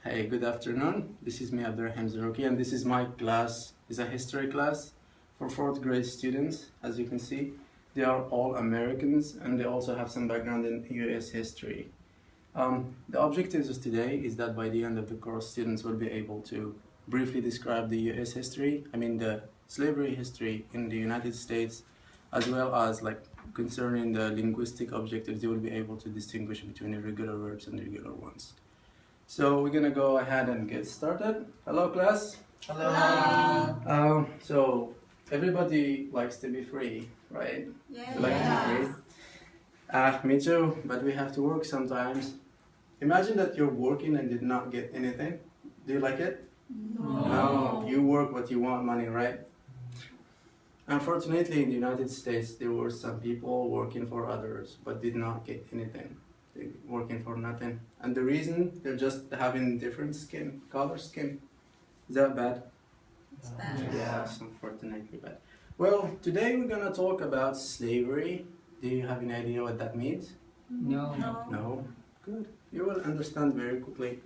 Hey, good afternoon. This is me, Abdurrahim Zarouki, and this is my class. It's a history class for fourth grade students. As you can see, they are all Americans, and they also have some background in U.S. history. The objectives of today is that by the end of the course, students will be able to briefly describe the U.S. history, the slavery history in the United States, as well as concerning the linguistic objectives, they will be able to distinguish between irregular verbs and regular ones. So we're gonna go ahead and get started. Hello, class. Hello. So everybody likes to be free, right? Yeah. You like to be free? Me too, but we have to work sometimes. Imagine that you're working and did not get anything. Do you like it? No. You work what you want, money, right? Unfortunately, in the United States, there were some people working for others, but did not get anything. They're working for nothing. And the reason, they're just having different skin, color skin. Is that bad? It's bad. Yes, unfortunately bad. Well, today we're gonna talk about slavery. Do you have any idea what that means? No. No? Good. You will understand very quickly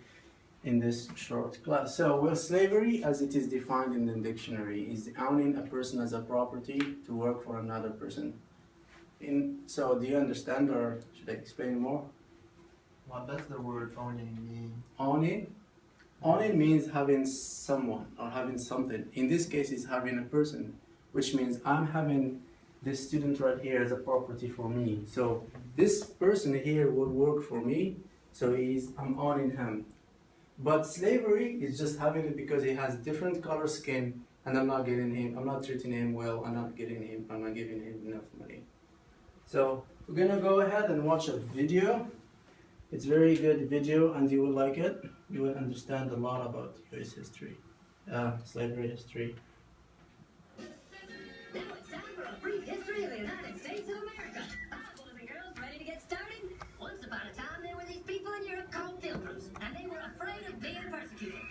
in this short class. So, well, slavery, as it is defined in the dictionary, is owning a person as a property to work for another person. So, do you understand, or should I explain more? What does the word owning mean? Owning? Owning means having someone or having something. In this case, it's having a person, which means I'm having this student right here as a property for me. So this person here will work for me, so I'm owning him. But slavery is just having it because he has different color skin, and I'm not treating him well, I'm not giving him enough money. So we're gonna go ahead and watch a video. It's a very good video and you will like it. You will understand a lot about US history, slavery history. Now it's time for a brief history of the United States of America. Boys and girls, ready to get started? Once upon a time, there were these people in Europe called pilgrims, and they were afraid of being persecuted.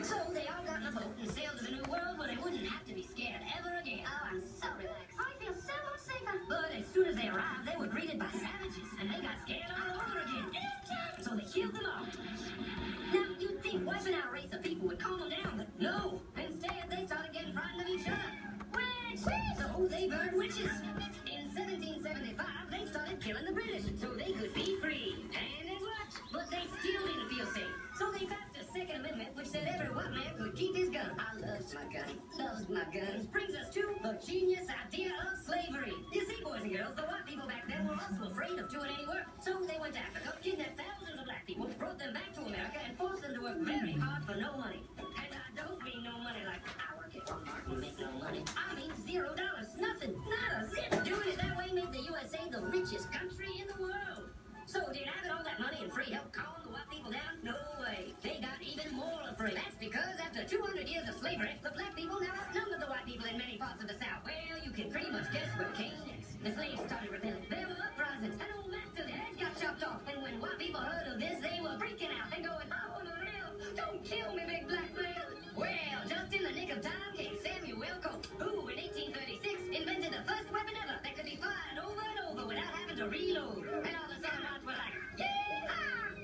So they all got in a boat and sailed to the New World where they wouldn't have to be scared ever again. Oh, I'm so relaxed. I feel so much safer. But as soon as they arrived, they were greeted by savages, and they got scared all over again. So they killed them all. Now, you'd think wiping out a race of people would calm them down, but no. Instead, they started getting frightened of each other. Witches! So they burned witches. In 1775, they started killing the British so they could be free. And it worked, but they still didn't feel safe. So they passed a Second Amendment which said every white man could keep his gun. I loves my gun. Loves my gun. Brings us to the genius idea of slavery. You see, boys and girls, the white people back then were also afraid of doing any work. So they went to Africa, kidnapped thousands of black people, brought them back to America, and forced them to work very hard for no money. And I don't mean no money like I work at Walmart and make no money. I mean $0. Nothing. Not a zip. Doing it that way made the USA the richest country in the world. So did having all that money and free help calm the white people down? No way. They got even more afraid. That's because after 200 years of slavery, the black people now outnumber the white people in many parts of the South. Well, you can pretty much guess what came next. The slaves started rebelling. There were uprisings. An old master, their heads got chopped off. And when white people heard of this, they were freaking out and going, "Oh, no, hell, don't kill me, big black man." Well, just in the nick of time came Samuel Colt, who in 1836 invented the first weapon ever that could be fired over and over without having to reload. And all the Southern whites were like, "Yeah!"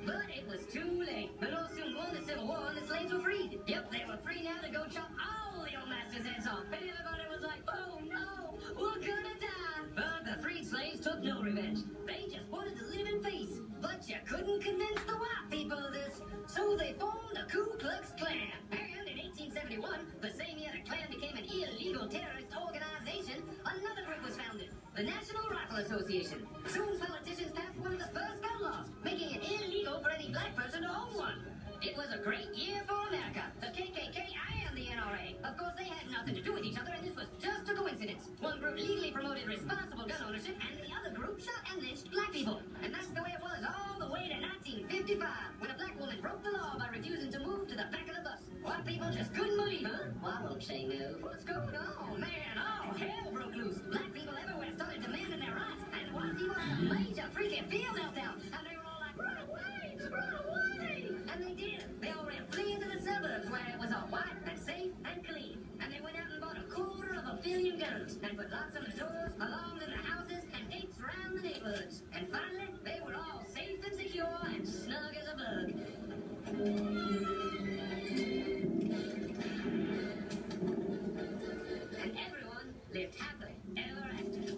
But it was too late. The North soon won the Civil War and the slaves were freed. Yep, they were free now to go chop all your master's heads off. And everybody was like, "Oh no, we're gonna die." But the freed slaves took no revenge. They just wanted to live in peace. But you couldn't convince the white people of this. So they formed the Ku Klux Klan. And in 1871, the same year the Klan became an illegal terrorist organization, another group was founded, the National Rifle Association. Soon politicians passed one of the first gun laws, making it illegal for any black person to own one. It was a great year for America. The KKK and the NRA. Of course, they had nothing to do with each other, and this was just a coincidence. One group legally promoted responsible gun ownership, and the other group shot and lynched black people. And that's the way it was all the way to 1955, when a black woman broke the law by refusing to move to the back of the bus. White people just couldn't believe it. Why won't she move? What's going on, man? Oh, hell broke loose. Black people everywhere started demanding their rights, and white people had a major freaking field meltdown. And they were all like, "Run away! Run away!" And they did. They all ran fleeing to the suburbs where it was all white and safe and clean. And they went out and bought 250,000 guns and put locks on the doors, alarms in the houses, and gates around the neighborhoods. And finally, they were all safe and secure and snug as a bug. And everyone lived happily ever after.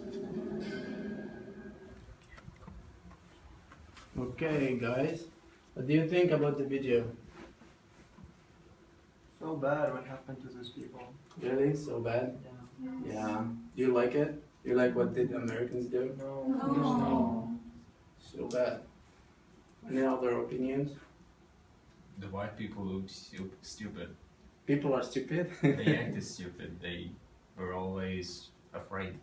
Okay, guys, what do you think about the video? So bad what happened to those people. Really? So bad? Yeah. Yeah. Do you like it? You like what the Americans do? No. No. So bad. Any other opinions? The white people look stupid. People are stupid? They acted stupid. They were always afraid.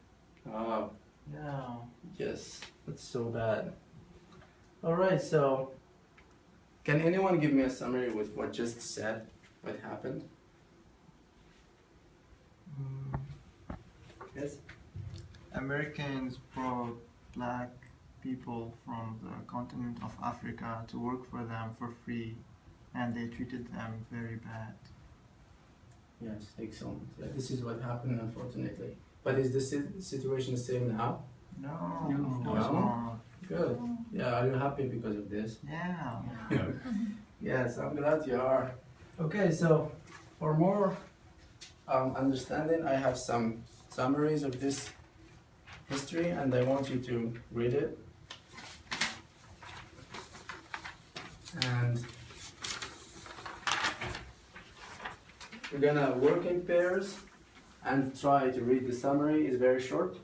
Oh, Yeah. yes. That's so bad. Alright, so can anyone give me a summary with what just said? What happened? Mm, Yes? Americans brought black people from the continent of Africa to work for them for free, and they treated them very bad. Yes, excellent. Yeah, this is what happened, unfortunately. But is the situation the same now? No, No. of course No? not. Good. Yeah, are you happy because of this? Yeah. Yes, I'm glad you are. Okay, so for more understanding, I have some summaries of this history and I want you to read it. And we're gonna work in pairs and try to read the summary. It's very short.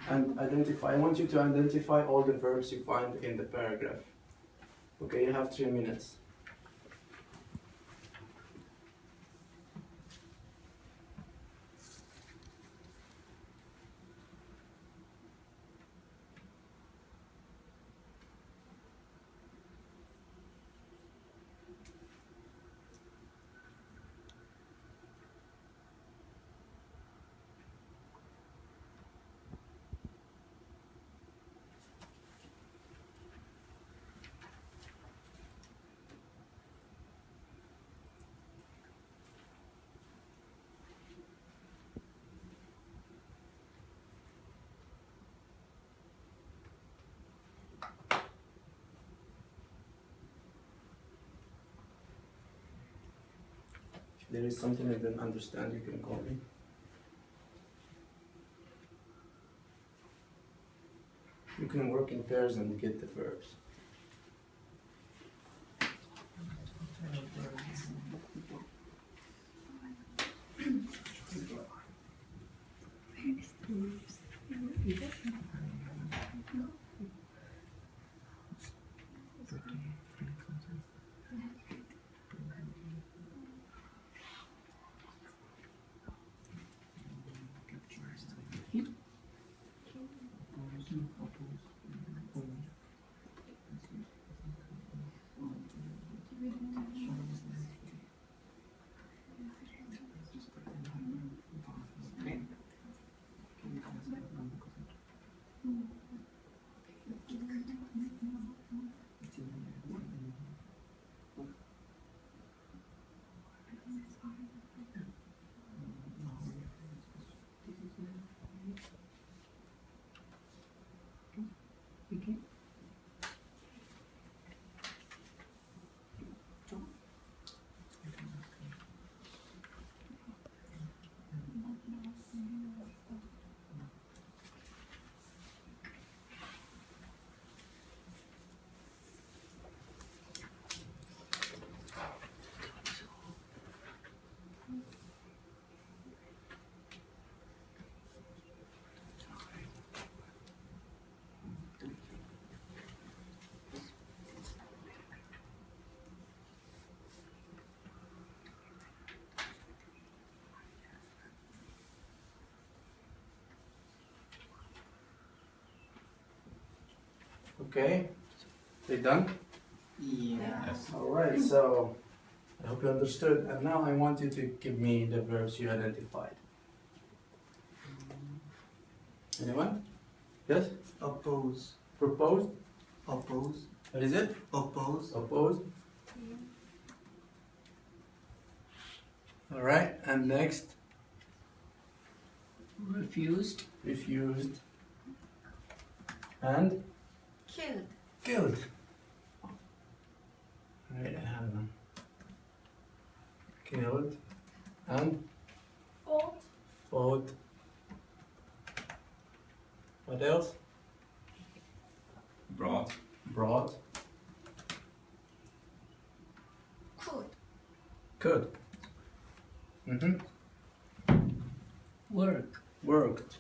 And identify, I want you to identify all the verbs you find in the paragraph. Okay, you have 3 minutes. If there is something I don't understand, you can call me. You can work in pairs and get the verbs. Okay, they done? Yeah. Yes. Alright, so I hope you understood. And now I want you to give me the verbs you identified. Anyone? Yes? Oppose. Proposed? Oppose. What is it? Oppose. Opposed? Alright, and next? Refused. Refused. And? Killed. Killed. Right, I have them. Killed. And Fought. fought. What else? Brought. Brought. Could. Could. Mm-hmm. Work. Worked.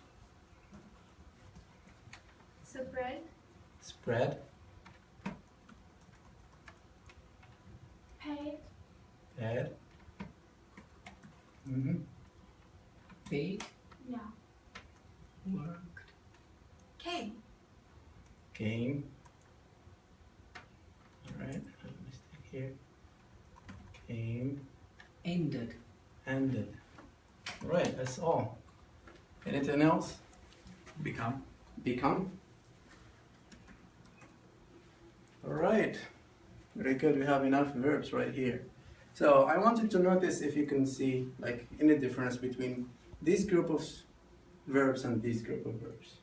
Spread. Spread. Paid. Had. Mm-hmm. Paid. Yeah. Worked. Came. Came. Alright, a mistake here. Came. Ended. Ended. Right, that's all. Anything else? Become. Become. Alright. Very good, we have enough verbs right here. So I want you to notice if you can see like any difference between this group of verbs and this group of verbs.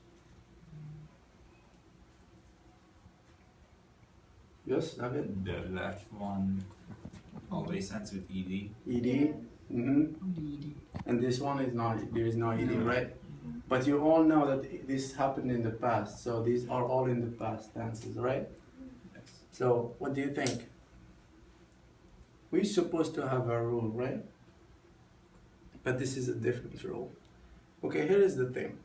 Yes, David? The left one always ends with ed. ED. Mm-hmm. And this one is not, there is no ED, right? But you all know that this happened in the past, so these are all in the past tenses, right? Yes. So what do you think? We're supposed to have a rule, right? But this is a different rule. Okay, here is the thing.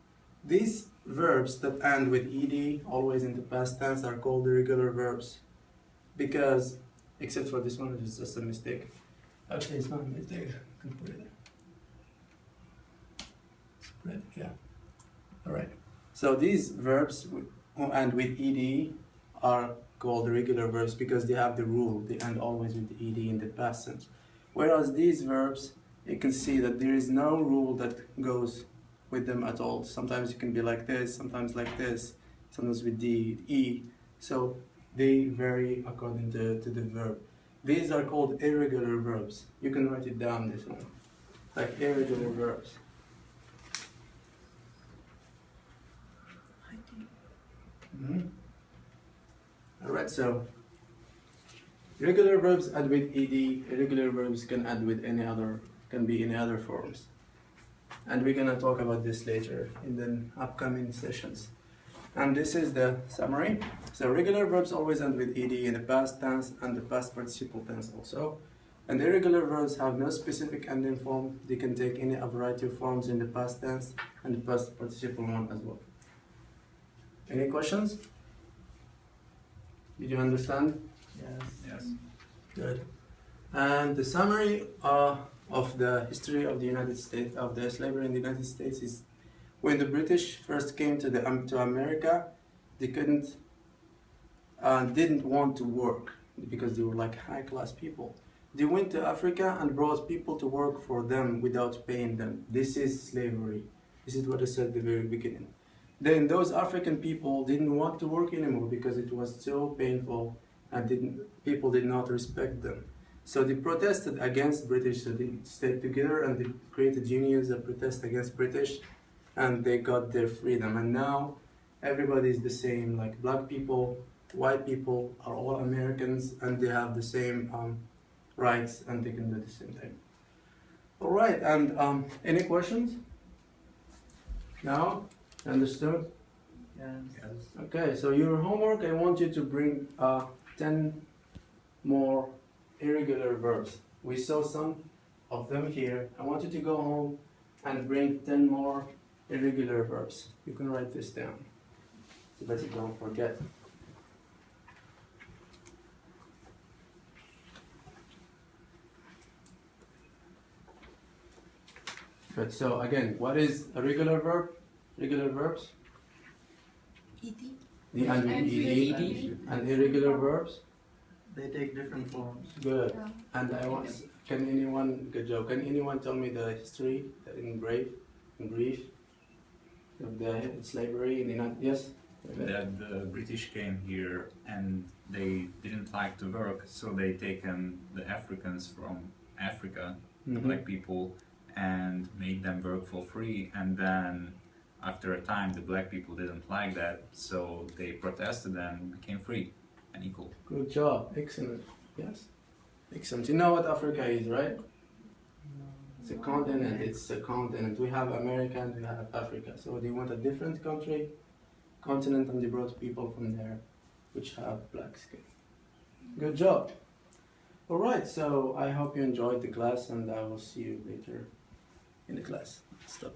These verbs that end with ed, always in the past tense, are called irregular verbs. Because, except for this one, which is just a mistake. Actually, it's not a mistake. I can put it there. Spread, yeah. Alright. So these verbs who end with ed are called irregular verbs because they have the rule. They end always with ed in the past tense. Whereas these verbs, you can see that there is no rule that goes with them at all. Sometimes it can be like this, sometimes like this, sometimes with D, E. So they vary according to the verb. These are called irregular verbs. You can write it down this one. Like irregular verbs. Mm-hmm. Alright, so regular verbs add with ed, irregular verbs can add with any other, can be any other forms. And we're gonna talk about this later in the upcoming sessions. And this is the summary. So regular verbs always end with ed in the past tense and the past participle tense also. And irregular verbs have no specific ending form. They can take any variety of forms in the past tense and the past participle one as well. Any questions? Did you understand? Yes. Yes. Good. And the summary of the history of the United States, of the slavery in the United States, is when the British first came to to America, they didn't want to work because they were like high-class people. They went to Africa and brought people to work for them without paying them. This is slavery. This is what I said at the very beginning. Then those African people didn't want to work anymore because it was so painful and people did not respect them. So they protested against British, so they stayed together and they created unions that protest against British, and they got their freedom. And now everybody is the same, like black people, white people are all Americans, and they have the same rights and they can do the same thing. All right, and any questions? No? Understood? Yes. Okay, so your homework, I want you to bring 10 more irregular verbs. We saw some of them here. I want you to go home and bring 10 more irregular verbs. You can write this down so that you don't forget. Good, so again, what is a regular verb? Regular verbs? Ed. The end with ed. And irregular verbs? They take different forms. Good. And I want, can anyone, good job, can anyone tell me the history in brief of the slavery in the United, yes? That the British came here and they didn't like to work, so they taken the Africans from Africa, black people, and made them work for free. And then after a time, the black people didn't like that, so they protested and became free and equal. Good job, excellent, yes. Excellent, you know what Africa is, right? It's a continent. It's a continent. We have America and we have Africa. So they want a different country, continent, and they brought people from there, which have black skin. Good job. All right. So I hope you enjoyed the class, and I will see you later in the class. Stop.